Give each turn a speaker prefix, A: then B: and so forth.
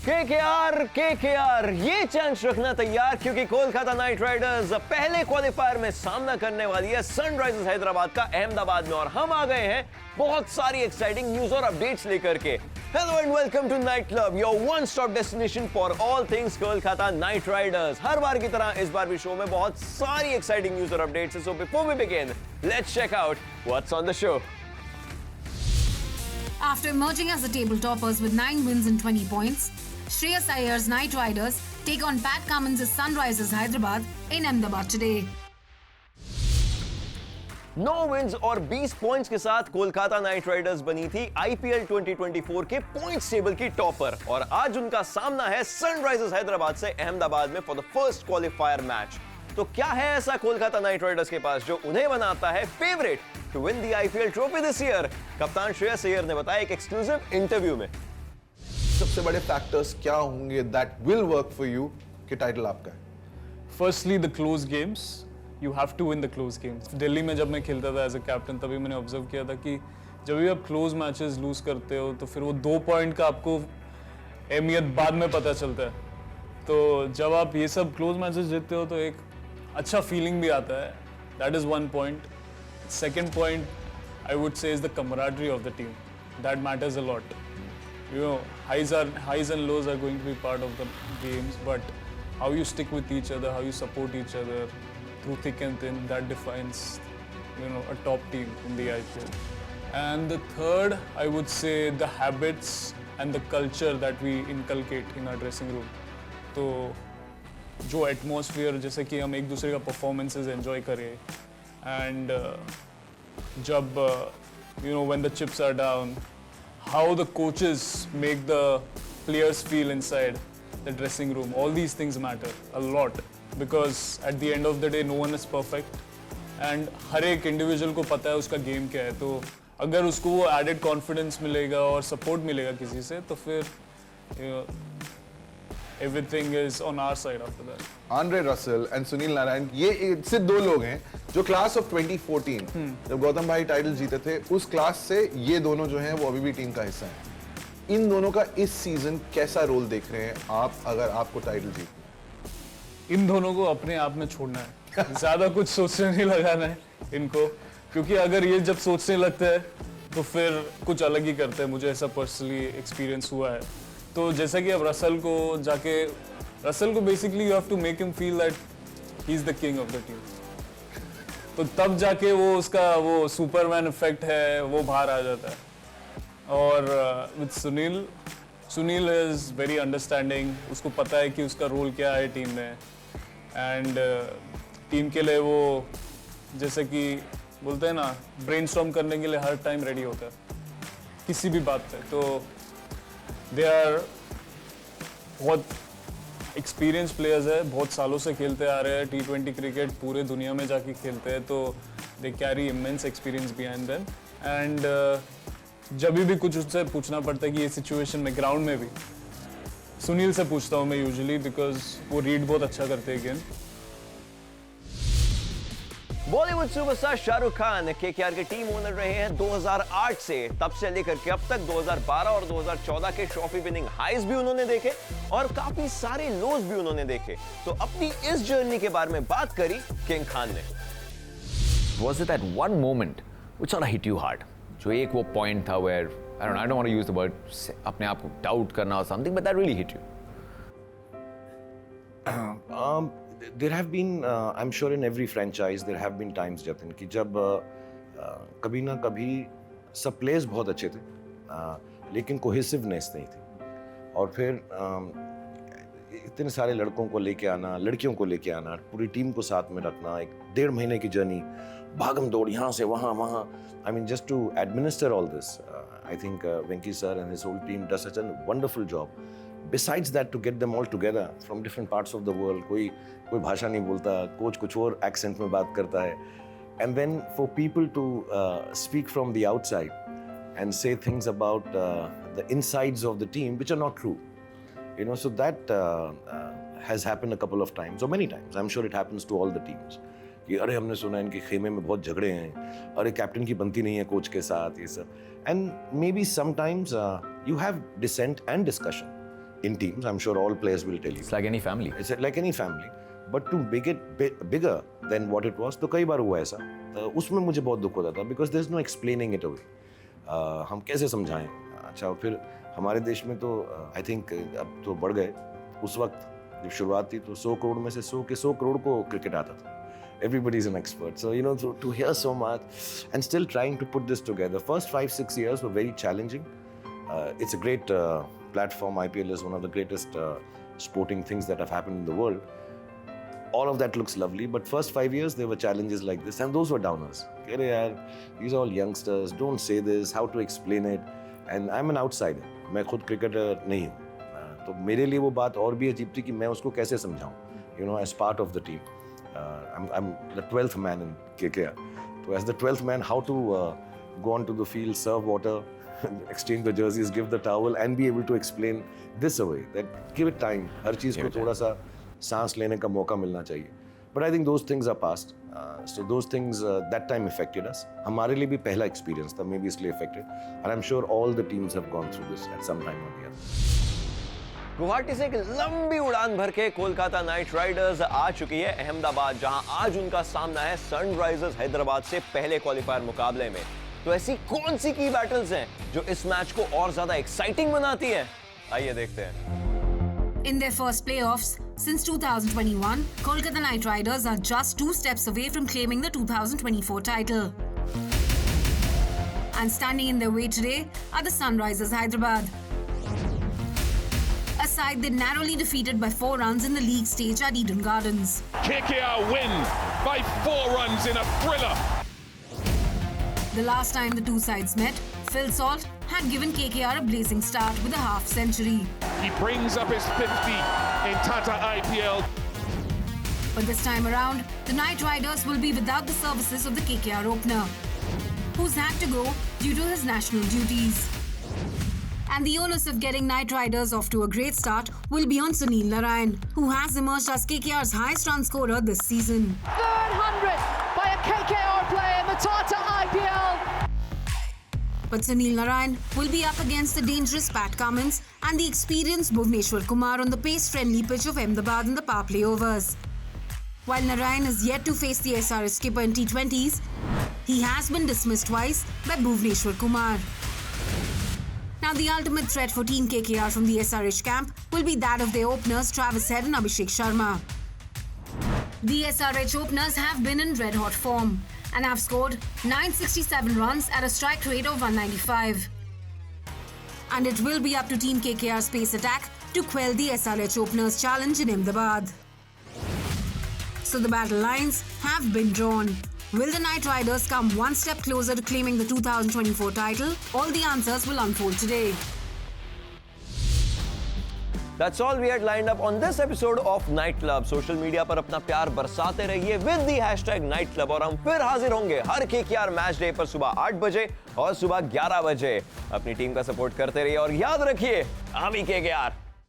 A: KKR ये chance रखना तैयार क्योंकि कोलकाता नाइट राइडर्स पहले क्वालिफायर में सामना करने वाली है सनराइजर्स हैदराबाद का अहमदाबाद में। और हम आ गए हैं बहुत सारी एक्साइटिंग न्यूज और अपडेट्स लेकर के। Hello and welcome to Knight Club, your one stop destination for all things Kolkata Knight Riders. हर बार की तरह इस बार भी शो में बहुत सारी एक्साइटिंग न्यूज और अपडेट्स हैं। So before we begin, let's check out what's on the show.
B: After emerging as the table toppers with 9 wins and 20 points, Shreyas Iyer's Knight Riders take on Pat Cummins' Sunrisers Hyderabad in Ahmedabad today.
A: 9 wins और 20 points के साथ Kolkata Knight Riders बनी थी IPL 2024 के points table की topper. और आज उनका सामना है सनराइजर्स हैदराबाद से अहमदाबाद में for the first qualifier match. तो क्या है ऐसा कोलकाता नाइट राइडर्स के पास जो उन्हें बनाता है favourite to win the IPL trophy this year? कप्तान श्रेयस अय्यर ने बताया एक एक्सक्लूसिव इंटरव्यू में।
C: सबसे बड़े फैक्टर्स क्या होंगे that will work for you कि टाइटल आपका है?
D: Firstly the close games, you have to win the close games. Delhi में जब मैं खेलता था एज अ कैप्टन, तभी मैंने ऑब्जर्व किया था कि जब भी आप क्लोज मैचेस लूज करते हो तो फिर वो 2 पॉइंट का आपको अहमियत बाद में पता चलता है। तो जब आप ये सब क्लोज मैचेस जीतते हो तो एक अच्छा फीलिंग भी आता है। That is one point. Second point I would say is the camaraderie of the team. That matters a lot. You know, highs and lows are going to be part of the games, but how you stick with each other, how you support each other through thick and thin, that defines, you know, a top team in the IPL. And the third, I would say the habits and the culture that we inculcate in our dressing room. तो जो atmosphere, जैसे कि हम एक दूसरे का performances enjoy करें, and जब you know, when the chips are down, how the coaches make the players feel inside the dressing room, all these things matter a lot, because at the end of the day no one is perfect and हर एक individual को पता है उसका game क्या है। तो अगर उसको वो एडेड कॉन्फिडेंस मिलेगा और सपोर्ट मिलेगा किसी से, तो फिर you know, everything is on our side after that.
C: Andre Russell and Sunil Narayan, ये सिर्फ 2 लोग हैं जो क्लास ऑफ 2014 जब गौतम भाई टाइटल जीते थे उस क्लास से ये दोनों जो हैं वो अभी भी टीम का हिस्सा हैं। इन दोनों का इस सीजन कैसा रोल देख रहे हैं आप, अगर आपको टाइटल जीतना?
D: इन दोनों को अपने आप में छोड़ना है, ज्यादा कुछ सोचने नहीं लगाना है इनको, क्योंकि अगर ये जब सोचने लगते हैं तो फिर कुछ अलग ही करते हैं। मुझे ऐसा पर्सनली एक्सपीरियंस हुआ है। तो जैसा कि अब रसल को basically you have to make him feel that he is the king of the team. तो तब जाके वो उसका वो सुपरमैन इफेक्ट है वो बाहर आ जाता है। और with Sunil is very understanding, उसको पता है कि उसका रोल क्या है टीम में, एंड टीम के लिए वो जैसे कि बोलते हैं ना, ब्रेनस्टॉर्म करने के लिए हर टाइम रेडी होता है किसी भी बात पे। तो दे आर बहुत एक्सपीरियंस प्लेयर्स है, बहुत सालों से खेलते आ रहे हैं T20 क्रिकेट, पूरे दुनिया में जाके खेलते हैं, तो they carry immense experience behind them. And जब भी कुछ उससे पूछना पड़ता है कि ये सिचुएशन में, ग्राउंड में भी सुनील से पूछता हूँ मैं यूजुअली, बिकॉज वो रीड बहुत अच्छा करते हैं game.
A: Bollywood superstar Shahrukh Khan KKR के टीम ओनर रहे हैं 2008 से। तब से लेकर के अब तक 2012 और 2014 के ट्रॉफी विनिंग हाइज भी उन्होंने देखे और काफी सारे लोज भी उन्होंने देखे। तो अपनी इस जर्नी के बारे में बात करी किंग खान ने।
E: Was it that one moment which sort of hit you hard? जो एक वो point था where I don't want to use the word अपने आप को doubt करना or something, but that really hit you.
F: There have been, I'm sure in every franchise there have been times, Jatin, कि जब कभी ना कभी सब प्लेयर्स बहुत अच्छे थे, लेकिन कोहेसिवनेस नहीं थी। और फिर इतने सारे लड़कों को लेके आना, लड़कियों को लेके आना, पूरी टीम को साथ में रखना, एक 1.5 महीने की जर्नी, भागम दौड़ यहाँ से वहाँ, I mean just to administer all this, I think Venki sir and his whole team does such a wonderful job. Besides that, to get them all together from different parts of the world, कोई भाषा नहीं बोलता, coach कुछ और accent में बात करता है, and then for people to speak from the outside and say things about the insides of the team which are not true, you know, so that has happened a couple of times or many times. I'm sure it happens to all the teams कि अरे हमने सुना इनके खेमे में बहुत झगड़े हैं, अरे कैप्टन की बनती नहीं है कोच के साथ, ये सब। And maybe sometimes you have dissent and discussion, in teams. I'm sure all players will tell you.
E: It's like any family.
F: It's like any family. But to make it bigger than what it was, तो कई बार हुआ ऐसा. उसमें मुझे बहुत दुख होता था because there's no explaining it away. हम कैसे समझाएं? अच्छा फिर हमारे देश में तो I think अब तो बढ़ गए. उस वक्त जब शुरुआत थी तो 100 करोड़ में से 100 के 100 करोड़ को क्रिकेट आता था. Everybody's an expert. So, you know, to hear so much and still trying to put this together. First 5-6 years were very challenging. It's a great platform. IPL is one of the greatest sporting things that have happened in the world. All of that looks lovely, but first 5 years there were challenges like this, and those were downers. These are all youngsters. Don't say this. How to explain it? And I'm an outsider. मैं खुद cricketer नहीं हूँ. तो मेरे लिए वो बात और भी अजीब थी कि मैं उसको कैसे समझाऊँ? You know, as part of the team. I'm the 12th man in KKR. So as the 12th man, how to go onto the field, serve water, exchange the jerseys, give the towel, and be able to explain this away. That give it time. हर चीज़ को थोड़ा सा सांस लेने का मौका मिलना चाहिए. But I think those things are past. So those things that time affected us. हमारे लिए भी पहला experience था, maybe इसलिए affected. And I'm sure all the teams have gone through this at some time or the other.
A: Guwahati से एक लंबी उड़ान भर के कोलकाता नाइट राइडर्स आ चुकी है अहमदाबाद, जहां आज उनका सामना है सनराइजर्स हैदराबाद से पहले क्वालिफायर मुकाबले में. तो ऐसी कौन सी की बैटल्स हैं जो इस मैच को और ज्यादा एक्साइटिंग बनाती हैं? आइए देखते हैं.
B: In their first playoffs since 2021, Kolkata Knight Riders are just 2 steps away from claiming the 2024 title. And standing in their way today are the Sunrisers Hyderabad. A side they narrowly defeated by 4 runs in the league stage at Eden Gardens.
G: KKR win by 4 runs in a thriller.
B: The last time the two sides met, Phil Salt had given KKR a blazing start with a half century.
G: He brings up his 50 in Tata IPL.
B: But this time around, the Knight Riders will be without the services of the KKR opener, who's had to go due to his national duties. And the onus of getting Knight Riders off to a great start will be on Sunil Narine, who has emerged as KKR's highest run scorer this season.
H: Third 100 by a KKR player in the Tata IPL.
B: But Sunil Narine will be up against the dangerous Pat Cummins and the experienced Bhuvneshwar Kumar on the pace-friendly pitch of Ahmedabad in the power play overs. While Narine is yet to face the SRH skipper in T20s, he has been dismissed twice by Bhuvneshwar Kumar. Now the ultimate threat for Team KKR from the SRH camp will be that of their openers Travis Head and Abhishek Sharma. The SRH openers have been in red-hot form and have scored 967 runs at a strike rate of 195. And it will be up to Team KKR's pace attack to quell the SRH openers' challenge in Ahmedabad. So the battle lines have been drawn. Will the Knight Riders come one step closer to claiming the 2024 title? All the answers will unfold today.
A: That's all we had lined up on this episode of Night Club. Social media पर अपना प्यार बरसाते रहिए with the hashtag Night Club और हम फिर हाजिर होंगे हर KKR मैच डे पर सुबह 8 बजे और सुबह 11 बजे. अपनी टीम का सपोर्ट करते रहिए और याद रखिए हम ही KKR.